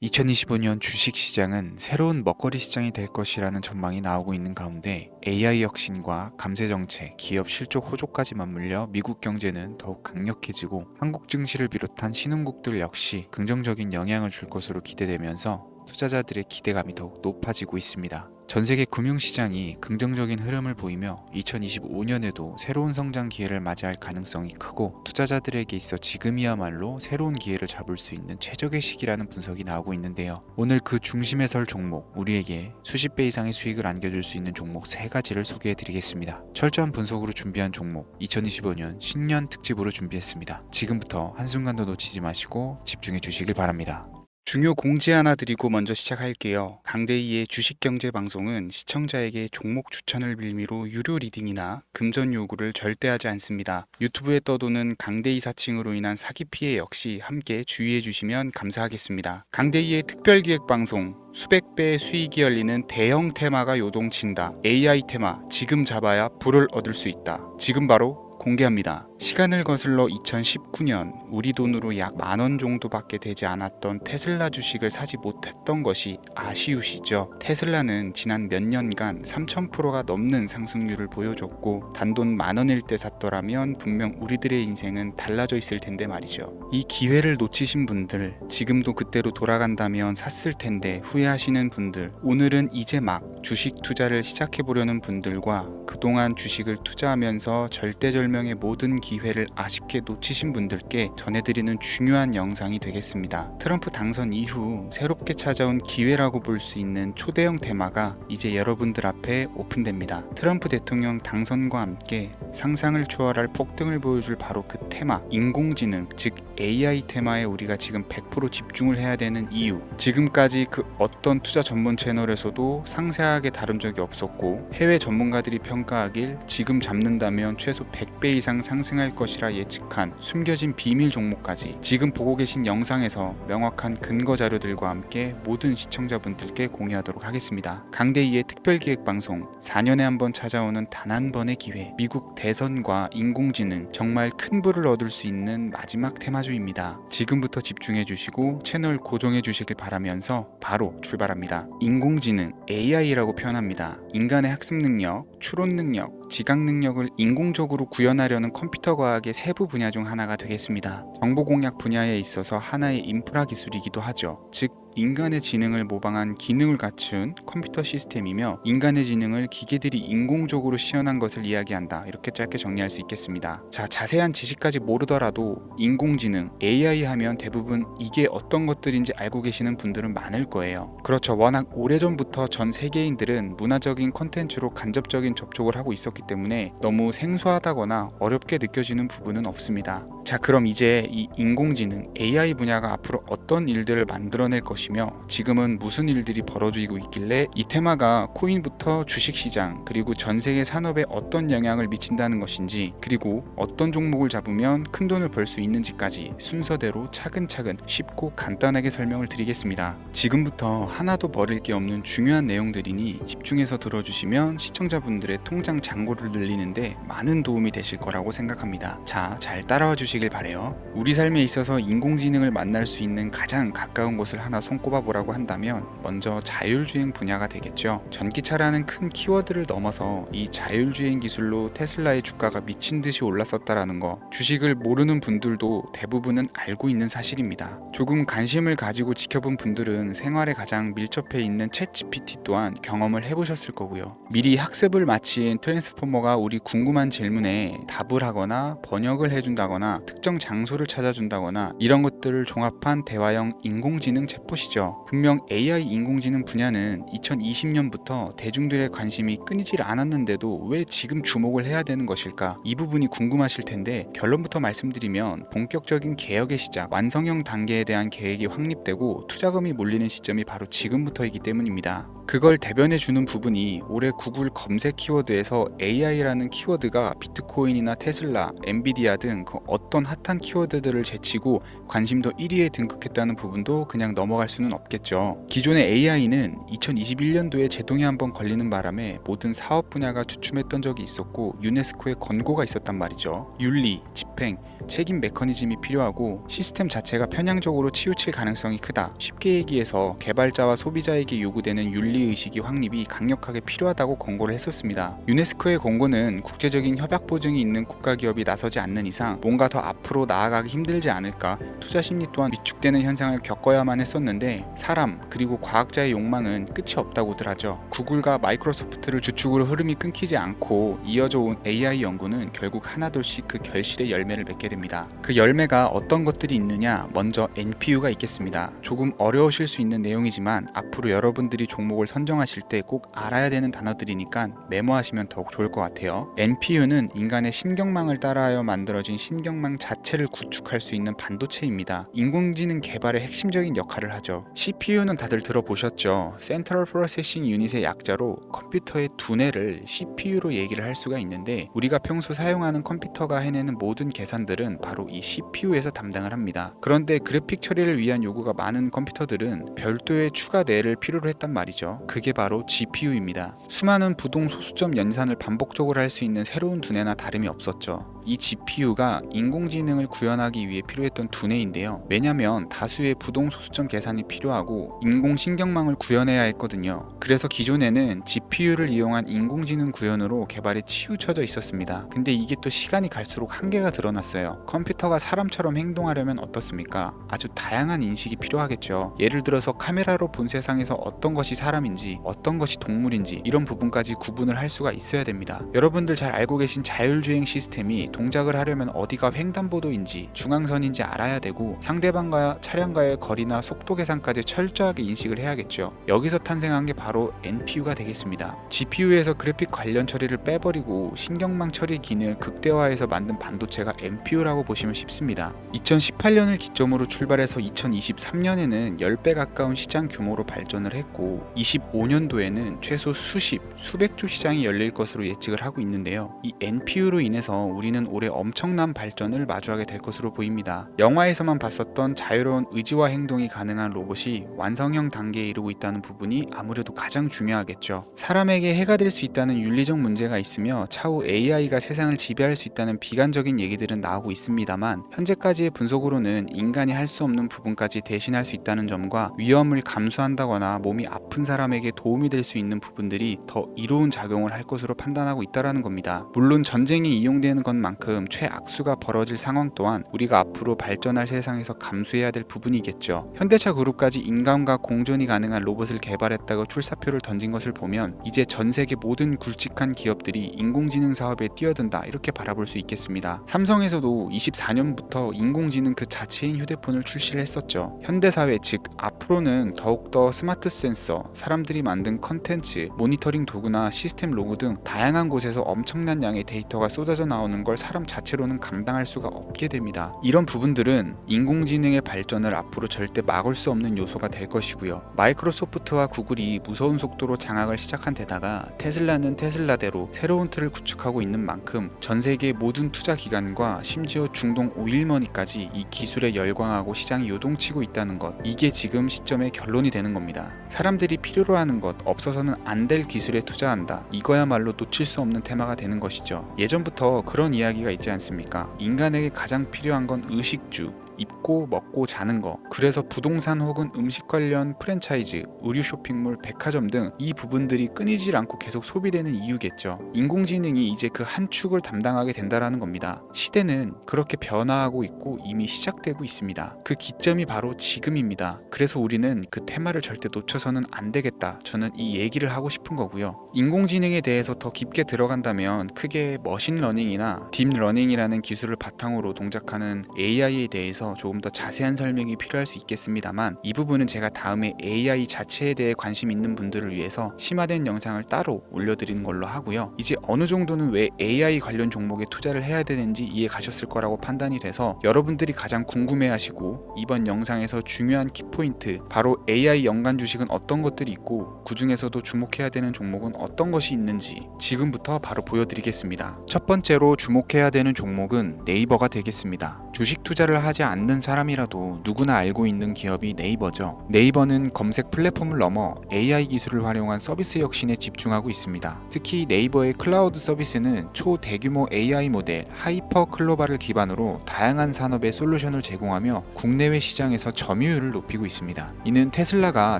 2025년 주식시장은 새로운 먹거리 시장이 될 것이라는 전망이 나오고 있는 가운데 AI 혁신과 감세 정책, 기업 실적 호조까지 맞물려 미국 경제는 더욱 강력해지고 한국 증시를 비롯한 신흥국들 역시 긍정적인 영향을 줄 것으로 기대되면서 투자자들의 기대감이 더욱 높아지고 있습니다. 전 세계 금융시장이 긍정적인 흐름을 보이며 2025년에도 새로운 성장 기회를 맞이할 가능성이 크고 투자자들에게 있어 지금이야말로 새로운 기회를 잡을 수 있는 최적의 시기라는 분석이 나오고 있는데요. 오늘 그 중심에 설 종목, 우리에게 수십 배 이상의 수익을 안겨줄 수 있는 종목 3가지를 소개해드리겠습니다. 철저한 분석으로 준비한 종목, 2025년 신년 특집으로 준비했습니다. 지금부터 한순간도 놓치지 마시고 집중해 주시길 바랍니다. 중요 공지 하나 드리고 먼저 시작할게요. 강대희의 주식경제 방송은 시청자에게 종목 추천을 빌미로 유료 리딩이나 금전 요구를 절대 하지 않습니다. 유튜브에 떠도는 강대희 사칭으로 인한 사기 피해 역시 함께 주의해 주시면 감사하겠습니다. 강대희의 특별기획 방송, 수백 배의 수익이 열리는 대형 테마가 요동친다. AI 테마, 지금 잡아야 불을 얻을 수 있다. 지금 바로 공개합니다. 시간을 거슬러 2019년 우리 돈으로 약 10,000원 정도밖에 되지 않았던 테슬라 주식을 사지 못했던 것이 아쉬우시죠? 테슬라는 지난 몇 년간 3000%가 넘는 상승률을 보여줬고 단돈 10,000원일 때 샀더라면 분명 우리들의 인생은 달라져 있을 텐데 말이죠. 이 기회를 놓치신 분들, 지금도 그때로 돌아간다면 샀을 텐데 후회하시는 분들, 오늘은 이제 막 주식 투자를 시작해보려는 분들과 그동안 주식을 투자하면서 절대절명의 모든 기회를 아쉽게 놓치신 분들께 전해드리는 중요한 영상이 되겠습니다. 트럼프 당선 이후 새롭게 찾아온 기회라고 볼 수 있는 초대형 테마가 이제 여러분들 앞에 오픈됩니다. 트럼프 대통령 당선과 함께 상상을 초월할 폭등을 보여줄 바로 그 테마, 인공지능, 즉 AI 테마에 우리가 지금 100% 집중을 해야 되는 이유, 지금까지 그 어떤 투자 전문 채널에서도 상세하게 다룬 적이 없었고 해외 전문가들이 평가하길 지금 잡는다면 최소 100배 이상 상승할 것이라 예측한 숨겨진 비밀 종목까지 지금 보고 계신 영상에서 명확한 근거 자료들과 함께 모든 시청자분들께 공유하도록 하겠습니다. 강대희의 특별기획방송, 4년에 한 번 찾아오는 단 한 번의 기회, 미국 대선과 인공지능, 정말 큰 부를 얻을 수 있는 마지막 테마주입니다. 지금부터 집중해 주시고 채널 고정해 주시길 바라면서 바로 출발합니다. 인공지능, AI라고 표현합니다. 인간의 학습 능력, 추론 능력, 지각 능력을 인공적으로 구현하려는 컴퓨터 과학의 세부 분야 중 하나가 되겠습니다. 정보 공략 분야에 있어서 하나의 인프라 기술이기도 하죠. 즉 인간의 지능을 모방한 기능을 갖춘 컴퓨터 시스템이며 인간의 지능을 기계들이 인공적으로 시연한 것을 이야기한다. 이렇게 짧게 정리할 수 있겠습니다. 자, 자세한 지식까지 모르더라도 인공지능, AI 하면 대부분 이게 어떤 것들인지 알고 계시는 분들은 많을 거예요. 그렇죠. 워낙 오래전부터 전 세계인들은 문화적인 콘텐츠로 간접적인 접촉을 하고 있었기 때문에 너무 생소하다거나 어렵게 느껴지는 부분은 없습니다. 자, 그럼 이제 이 인공지능, AI 분야가 앞으로 어떤 일들을 만들어낼 것이며 지금은 무슨 일들이 벌어지고 있길래 이 테마가 코인부터 주식시장 그리고 전 세계 산업에 어떤 영향을 미친다는 것인지, 그리고 어떤 종목을 잡으면 큰 돈을 벌 수 있는지까지 순서대로 차근차근 쉽고 간단하게 설명을 드리겠습니다. 지금부터 하나도 버릴 게 없는 중요한 내용들이니 집중해서 들어주시면 시청자분들의 통장 잔고를 늘리는데 많은 도움이 되실 거라고 생각합니다. 자, 잘 따라와 주시길 바래요. 우리 삶에 있어서 인공지능을 만날 수 있는 가장 가까운 곳을 하나 손꼽아 보라고 한다면 먼저 자율주행 분야가 되겠죠. 전기차라는 큰 키워드를 넘어서 이 자율주행 기술로 테슬라의 주가가 미친 듯이 올랐었다라는 거, 주식을 모르는 분들도 대부분은 알고 있는 사실입니다. 조금 관심을 가지고 지켜본 분들은 생활에 가장 밀접해 있는 챗GPT 또한 경험을 해보셨을 거고요. 미리 학습을 마친 트랜스포머가 우리 궁금한 질문에 답을 하거나 번역을 해준다거나 특정 장소를 찾아준다거나 이런 것들을 종합한 대화형 인공지능 챗봇이죠. 분명 AI 인공지능 분야는 2020년부터 대중들의 관심이 끊이질 않았는데도 왜 지금 주목을 해야 되는 것일까? 이 부분이 궁금하실 텐데 결론부터 말씀드리면 본격적인 개혁의 시작, 완성형 단계에 대한 계획이 확립되고 투자금이 몰리는 시점이 바로 지금부터이기 때문입니다. 그걸 대변해주는 부분이 올해 구글 검색 키워드에서 AI라는 키워드가 비트코인이나 테슬라, 엔비디아 등 그 어떤 핫한 키워드들을 제치고 관심도 1위에 등극했다는 부분도 그냥 넘어갈 수는 없겠죠. 기존의 AI는 2021년도에 제동이 한번 걸리는 바람에 모든 사업 분야가 주춤했던 적이 있었고 유네스코의 권고가 있었단 말이죠. 윤리, 집행, 책임 메커니즘이 필요하고 시스템 자체가 편향적으로 치우칠 가능성이 크다. 쉽게 얘기해서 개발자와 소비자에게 요구되는 윤리의식이 확립이 강력하게 필요하다고 권고를 했었습니다. 유네스코의 권고는 국제적인 협약 보증이 있는 국가기업이 나서지 않는 이상 뭔가 더 앞으로 나아가기 힘들지 않을까, 투자 심리 또한 위축되는 현상을 겪어야만 했었는데 사람 그리고 과학자의 욕망은 끝이 없다고들 하죠. 구글과 마이크로소프트를 주축으로 흐름이 끊기지 않고 이어져 온 AI 연구는 결국 하나둘씩 그 결실의 열매를 맺게 됩니다. 그 열매가 어떤 것들이 있느냐, 먼저 NPU가 있겠습니다. 조금 어려우실 수 있는 내용이지만 앞으로 여러분들이 종목을 선정하실 때 꼭 알아야 되는 단어들이니까 메모하시면 더욱 좋을 것 같아요. NPU는 인간의 신경망을 따라하여 만들어진 신경망 자체를 구축할 수 있는 반도체입니다. 인공지능 개발의 핵심적인 역할을 하죠. CPU는 다들 들어보셨죠? Central Processing Unit의 약자로 컴퓨터의 두뇌를 CPU로 얘기를 할 수가 있는데 우리가 평소 사용하는 컴퓨터가 해내는 모든 계산들은 바로 이 CPU에서 담당을 합니다. 그런데 그래픽 처리를 위한 요구가 많은 컴퓨터들은 별도의 추가 뇌를 필요로 했단 말이죠. 그게 바로 GPU입니다. 수많은 부동 소수점 연산을 반복적으로 할 수 있는 새로운 두뇌나 다름이 없었죠. 이 GPU가 인공지능을 구현하기 위해 필요했던 두뇌인데요. 왜냐면 다수의 부동 소수점 계산이 필요하고 인공신경망을 구현해야 했거든요. 그래서 기존에는 GPU를 이용한 인공지능 구현으로 개발이 치우쳐져 있었습니다. 근데 이게 또 시간이 갈수록 한계가 드러났어요. 컴퓨터가 사람처럼 행동하려면 어떻습니까? 아주 다양한 인식이 필요하겠죠. 예를 들어서 카메라로 본 세상에서 어떤 것이 사람인지 어떤 것이 동물인지 이런 부분까지 구분을 할 수가 있어야 됩니다. 여러분들 잘 알고 계신 자율주행 시스템이 동작을 하려면 어디가 횡단보도인지 중앙선인지 알아야 되고 상대방과 차량과의 거리나 속도 계산까지 철저하게 인식을 해야겠죠. 여기서 탄생한 게 바로 NPU가 되겠습니다. GPU에서 그래픽 관련 처리를 빼버리고 신경망 처리 기능을 극대화해서 만든 반도체가 NPU라고 보시면 쉽습니다. 2018년을 기점으로 출발해서 2023년에는 10배 가까운 시장 규모로 발전을 했고 25년도에는 최소 수백조 시장이 열릴 것으로 예측을 하고 있는데요. 이 NPU로 인해서 우리는 올해 엄청난 발전을 마주하게 될 것으로 보입니다. 영화에서만 봤었던 자유로운 의지와 행동이 가능한 로봇이 완성형 단계에 이르고 있다는 부분이 아무래도 가장 중요하겠죠. 사람에게 해가 될 수 있다는 윤리적 문제가 있으며 차후 AI가 세상을 지배할 수 있다는 비관적인 얘기들은 나오고 있습니다만 현재까지의 분석으로는 인간이 할 수 없는 부분까지 대신할 수 있다는 점과 위험을 감수한다거나 몸이 아픈 사람에게 도움이 될 수 있는 부분들이 더 이로운 작용을 할 것으로 판단하고 있다는 겁니다. 물론 전쟁에 이용되는 것만큼 최악수가 벌어질 상황 또한 우리가 앞으로 발전할 세상에서 감수해야 될 부분이겠죠. 현대차 그룹까지 인간과 공존이 가능한 로봇을 개발했다고 출사표를 던진 것을 보면 이제 전 세계 모든 굵직한 기업들이 인공지능 사업에 뛰어든다 이렇게 바라볼 수 있겠습니다. 삼성에서도 24년부터 인공지능 그 자체인 휴대폰을 출시를 했었죠. 현대사회 즉 앞으로는 더욱더 스마트 센서, 사람들이 만든 컨텐츠, 모니터링 도구나 시스템 로그 등 다양한 곳에서 엄청난 양의 데이터가 쏟아져 나오는 걸 사람 자체로는 감당할 수가 없게 됩니다. 이런 부분들은 인공지능의 발전을 앞으로 절대 막을 수 없는 요소가 될 것이고요. 마이크로소프트와 구글이 무서운 속도로 장악을 시작한 데다가 테슬라는 테슬라대로 새로운 틀을 구축하고 있는 만큼 전 세계 모든 투자 기관과 심지어 중동 오일머니까지 이 기술에 열광하고 시장이 요동치고 있다는 것, 이게 지금 시점의 결론이 되는 겁니다. 사람들이 필요로 하는 것, 없어서는 안 될 기술에 투자한다. 이거야말로 놓칠 수 없는 테마가 되는 것이죠. 예전부터 그런 이야기가 있지 않습니까? 인간에게 가장 필요한 건 의식주, 입고 먹고 자는 거. 그래서 부동산 혹은 음식 관련 프랜차이즈, 의류 쇼핑몰, 백화점 등 이 부분들이 끊이질 않고 계속 소비되는 이유겠죠. 인공지능이 이제 그 한 축을 담당하게 된다라는 겁니다. 시대는 그렇게 변화하고 있고 이미 시작되고 있습니다. 그 기점이 바로 지금입니다. 그래서 우리는 그 테마를 절대 놓쳐서는 안 되겠다. 저는 이 얘기를 하고 싶은 거고요. 인공지능에 대해서 더 깊게 들어간다면 크게 머신러닝이나 딥러닝이라는 기술을 바탕으로 동작하는 AI에 대해서 대해서 조금 더 자세한 설명이 필요할 수 있겠습니다만, 이 부분은 제가 다음에 AI 자체에 대해 관심 있는 분들을 위해서 심화된 영상을 따로 올려드리는 걸로 하고요. 이제 어느 정도는 왜 AI 관련 종목에 투자를 해야 되는지 이해 가셨을 거라고 판단이 돼서, 여러분들이 가장 궁금해하시고 이번 영상에서 중요한 키포인트, 바로 AI 연관 주식은 어떤 것들이 있고 그 중에서도 주목해야 되는 종목은 어떤 것이 있는지 지금부터 바로 보여드리겠습니다. 첫 번째로 주목해야 되는 종목은 네이버가 되겠습니다. 주식 투자를 하지 않는 사람이라도 누구나 알고 있는 기업이 네이버죠. 네이버는 검색 플랫폼을 넘어 AI 기술을 활용한 서비스 혁신에 집중하고 있습니다. 특히 네이버의 클라우드 서비스는 초대규모 AI 모델 하이퍼 클로바를 기반으로 다양한 산업에 솔루션을 제공하며 국내외 시장에서 점유율을 높이고 있습니다. 이는 테슬라가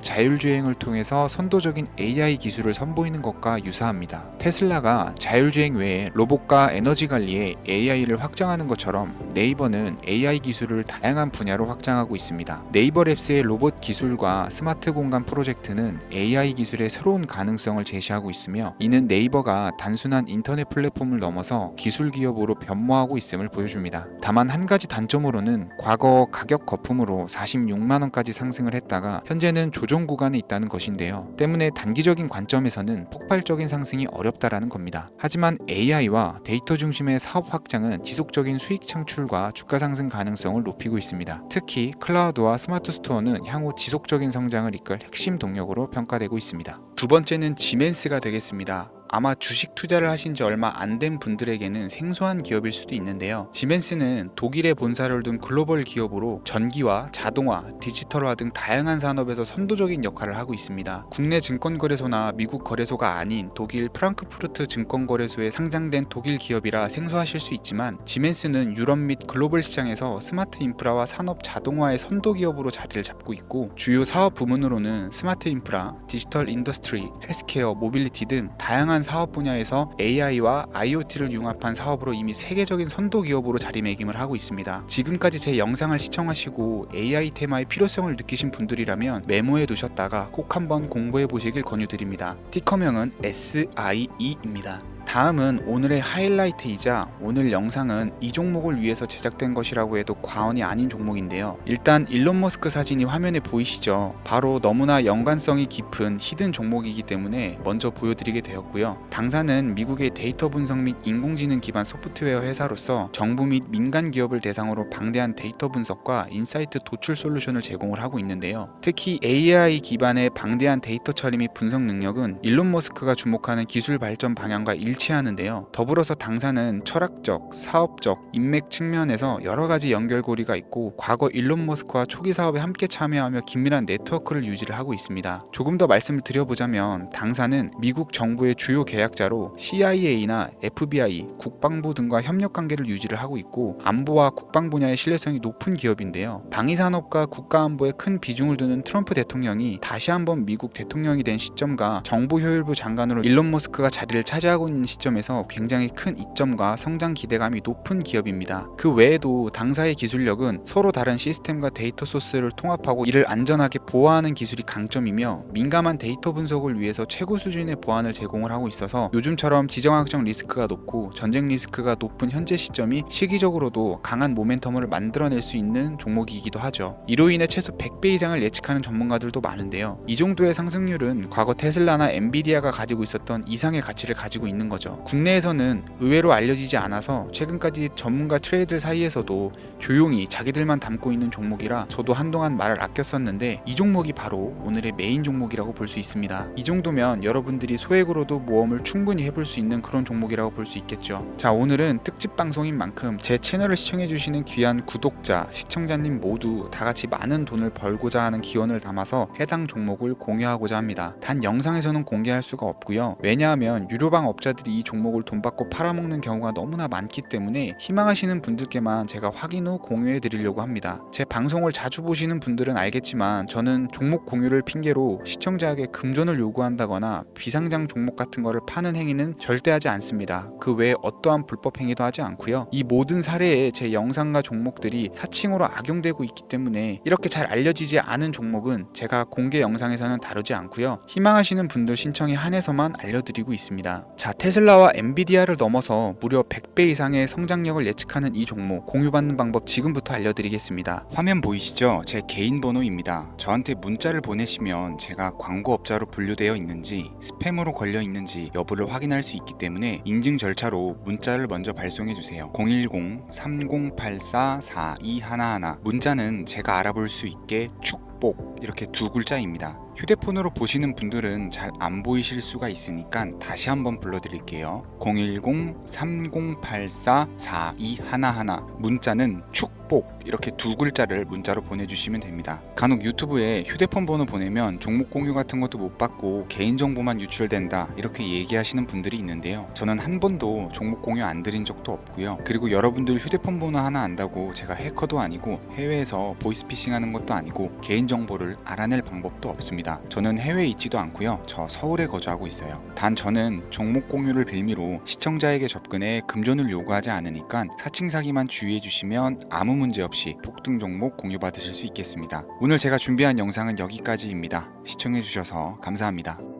자율주행을 통해서 선도적인 AI 기술을 선보이는 것과 유사합니다. 테슬라가 자율주행 외에 로봇과 에너지 관리에 AI를 확장하는 것처럼 네이버는 AI 기술을 다양한 분야로 확장하고 있습니다. 네이버 랩스의 로봇 기술과 스마트 공간 프로젝트는 AI 기술의 새로운 가능성을 제시하고 있으며, 이는 네이버가 단순한 인터넷 플랫폼을 넘어서 기술 기업으로 변모하고 있음을 보여줍니다. 다만 한 가지 단점으로는 과거 가격 거품으로 46만 원까지 상승을 했다가 현재는 조정 구간에 있다는 것인데요. 때문에 단기적인 관점에서는 폭발적인 상승이 어렵다라는 겁니다. 하지만 AI와 데이터 중심의 사업 확장은 지속적인 수익 창출과 주가 상승 가능성을 높이고 있습니다. 특히 클라우드와 스마트 스토어는 향후 지속적인 성장을 이끌 핵심 동력으로 평가되고 있습니다. 두 번째는 지멘스가 되겠습니다. 아마 주식 투자를 하신 지 얼마 안 된 분들에게는 생소한 기업일 수도 있는데요. 지멘스는 독일에 본사를 둔 글로벌 기업으로 전기와 자동화, 디지털화 등 다양한 산업에서 선도적인 역할을 하고 있습니다. 국내 증권거래소나 미국 거래소가 아닌 독일 프랑크푸르트 증권거래소에 상장된 독일 기업이라 생소하실 수 있지만, 지멘스는 유럽 및 글로벌 시장에서 스마트 인프라와 산업 자동화의 선도 기업으로 자리를 잡고 있고, 주요 사업 부문으로는 스마트 인프라, 디지털 인더스트리, 헬스케어, 모빌리티 등 다양한 사업 분야에서 AI와 IoT를 융합한 사업으로 이미 세계적인 선도 기업으로 자리매김을 하고 있습니다. 지금까지 제 영상을 시청하시고 AI 테마의 필요성을 느끼신 분들이라면 메모해 두셨다가 꼭 한번 공부해 보시길 권유드립니다. 티커명은 SIE입니다. 다음은 오늘의 하이라이트이자 오늘 영상은 이 종목을 위해서 제작된 것이라고 해도 과언이 아닌 종목인데요. 일단 일론 머스크 사진이 화면에 보이시죠? 바로 너무나 연관성이 깊은 히든 종목이기 때문에 먼저 보여드리게 되었고요. 당사는 미국의 데이터 분석 및 인공지능 기반 소프트웨어 회사로서 정부 및 민간 기업을 대상으로 방대한 데이터 분석과 인사이트 도출 솔루션을 제공을 하고 있는데요. 특히 AI 기반의 방대한 데이터 처리 및 분석 능력은 일론 머스크가 주목하는 기술 발전 방향과 일치하는데요. 더불어서 당사는 철학적, 사업적, 인맥 측면에서 여러 가지 연결고리가 있고, 과거 일론 머스크와 초기 사업에 함께 참여하며 긴밀한 네트워크를 유지를 하고 있습니다. 조금 더 말씀을 드려보자면, 당사는 미국 정부의 주요 계약자로 CIA나 FBI, 국방부 등과 협력 관계를 유지를 하고 있고, 안보와 국방 분야의 신뢰성이 높은 기업인데요. 방위산업과 국가안보에 큰 비중을 두는 트럼프 대통령이 다시 한번 미국 대통령이 된 시점과 정보효율부 장관으로 일론 머스크가 자리를 차지하고 있는 시점에서 굉장히 큰 이점과 성장 기대감이 높은 기업입니다. 그 외에도 당사의 기술력은 서로 다른 시스템과 데이터 소스를 통합하고 이를 안전하게 보호하는 기술이 강점이며, 민감한 데이터 분석을 위해서 최고 수준의 보안을 제공을 하고 있어서 요즘처럼 지정학적 리스크가 높고 전쟁 리스크가 높은 현재 시점이 시기적으로도 강한 모멘텀을 만들어낼 수 있는 종목이기도 하죠. 이로 인해 최소 100배 이상을 예측하는 전문가들도 많은데요. 이 정도의 상승률은 과거 테슬라나 엔비디아가 가지고 있었던 이상의 가치를 가지고 있는 거죠. 국내에서는 의외로 알려지지 않아서 최근까지 전문가 트레이더 사이에서도 조용히 자기들만 담고 있는 종목이라 저도 한동안 말을 아꼈었는데, 이 종목이 바로 오늘의 메인 종목이라고 볼 수 있습니다. 이 정도면 여러분들이 소액으로도 모험을 충분히 해볼 수 있는 그런 종목이라고 볼 수 있겠죠. 자, 오늘은 특집 방송인 만큼 제 채널을 시청해주시는 귀한 구독자, 시청자님 모두 다같이 많은 돈을 벌고자 하는 기원을 담아서 해당 종목을 공유하고자 합니다. 단 영상에서는 공개할 수가 없고요. 왜냐하면 유료방 업자들이 이 종목을 돈 받고 팔아먹는 경우가 너무나 많기 때문에 희망하시는 분들께만 제가 확인 후 공유해 드리려고 합니다. 제 방송을 자주 보시는 분들은 알겠지만, 저는 종목 공유를 핑계로 시청자에게 금전을 요구한다거나 비상장 종목 같은 거를 파는 행위는 절대 하지 않습니다. 그 외에 어떠한 불법 행위도 하지 않고요. 이 모든 사례에 제 영상과 종목들이 사칭으로 악용되고 있기 때문에 이렇게 잘 알려지지 않은 종목은 제가 공개 영상에서는 다루지 않고요. 희망하시는 분들 신청에 한해서만 알려드리고 있습니다. 자, 테슬라 테슬라와 엔비디아를 넘어서 무려 100배 이상의 성장력을 예측하는 이 종목 공유받는 방법 지금부터 알려드리겠습니다. 화면 보이시죠? 제 개인 번호입니다. 저한테 문자를 보내시면 제가 광고업자로 분류되어 있는지 스팸으로 걸려 있는지 여부를 확인할 수 있기 때문에 인증 절차로 문자를 먼저 발송해주세요. 010-3084-4211 문자는 제가 알아볼 수 있게 축복 이렇게 두 글자입니다. 휴대폰으로 보시는 분들은 잘 안 보이실 수가 있으니까 다시 한번 불러드릴게요. 010-3084-4211 문자는 축복 이렇게 두 글자를 문자로 보내주시면 됩니다. 간혹 유튜브에 휴대폰 번호 보내면 종목 공유 같은 것도 못 받고 개인정보만 유출된다 이렇게 얘기하시는 분들이 있는데요. 저는 한 번도 종목 공유 안 드린 적도 없고요. 그리고 여러분들 휴대폰 번호 하나 안다고 제가 해커도 아니고 해외에서 보이스피싱 하는 것도 아니고 개인정보를 알아낼 방법도 없습니다. 저는 해외에 있지도 않고요. 저 서울에 거주하고 있어요. 단 저는 종목 공유를 빌미로 시청자에게 접근해 금전을 요구하지 않으니까 사칭 사기만 주의해 주시면 아무 문제 없이 폭등 종목 공유 받으실 수 있겠습니다. 오늘 제가 준비한 영상은 여기까지입니다. 시청해 주셔서 감사합니다.